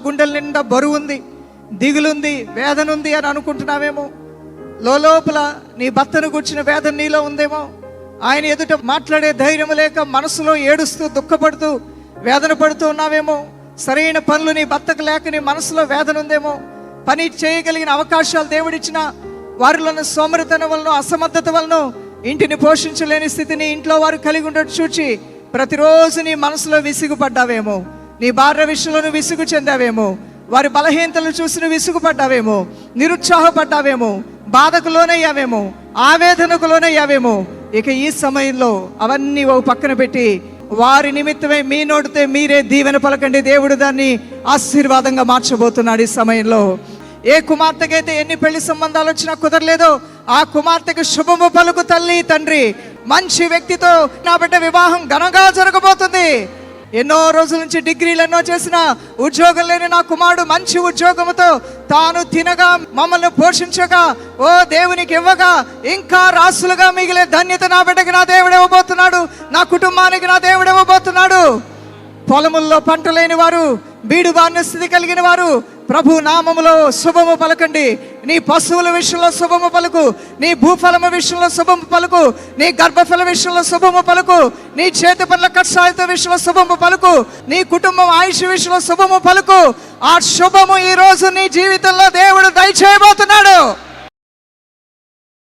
గుండెల నిండా బరువు ఉంది, దిగులుంది, వేదన ఉంది అని అనుకుంటున్నావేమో. లోపల నీ భర్తను కూర్చున్న వేదన నీలో ఉందేమో. ఆయన ఎదుట మాట్లాడే ధైర్యం లేక మనసులో ఏడుస్తూ దుఃఖపడుతూ వేదన పడుతూ ఉన్నావేమో. సరైన పనులు నీ భర్తకు లేక నీ మనసులో వేదన ఉందేమో. పని చేయగలిగిన అవకాశాలు దేవుడిచ్చిన వారిలోని సోమరితనం వలన, అసమర్థత వలన ఇంటిని పోషించలేని స్థితిని ఇంట్లో వారు కలిగి ఉండటం చూచి ప్రతిరోజు నీ మనసులో విసుగుపడ్డావేమో. నీ భార్య విషయంలో విసుగు చెందావేమో. వారి బలహీనతలు చూసి విసుగుపడ్డావేమో, నిరుత్సాహపడ్డావేమో, బాధకు లోనయ్యావేమో, ఆవేదనకు లోనయ్యావేమో. ఇక ఈ సమయంలో అవన్నీ ఓ పక్కన పెట్టి వారి నిమిత్తమే మీ నోటితే మీరే దీవెన పలకండి. దేవుడు దాన్ని ఆశీర్వాదంగా మార్చబోతున్నాడు. ఈ సమయంలో ఏ కుమార్తెకైతే ఎన్ని పెళ్లి సంబంధాలు వచ్చినా కుదరలేదో ఆ కుమార్తెకు శుభము పలుకు తల్లి తండ్రి. మంచి వ్యక్తితో నా బిడ్డ వివాహం ఘనంగా జరగబోతుంది. ఎన్నో రోజుల నుంచి డిగ్రీలు ఎన్నో చేసిన ఉద్యోగం లేని నా కుమారుడు మంచి ఉద్యోగంతో తాను తినగా మమ్మల్ని పోషించగా ఓ దేవునికి ఇవ్వగా ఇంకా రాసులుగా మిగిలే ధన్యత నా బిడ్డకి నా దేవుడు ఇవ్వబోతున్నాడు. నా కుటుంబానికి నా దేవుడు ఇవ్వబోతున్నాడు. పొలముల్లో పంట లేని వారు, బీడు బారిన స్థితి కలిగిన వారు ప్రభు నామములో శుభము పలకండి. నీ పశువుల విషయంలో శుభము పలుకు, నీ భూఫలము విషయంలో శుభము పలుకు, నీ గర్భఫల విషయంలో శుభము పలుకు, నీ చేతి పనుల కష్టాలతో విషయంలో శుభము పలుకు, నీ కుటుంబం ఆయుష్ విషయంలో శుభము పలుకు. ఆ శుభము ఈ రోజు నీ జీవితంలో దేవుడు దయచేయబోతున్నాడు.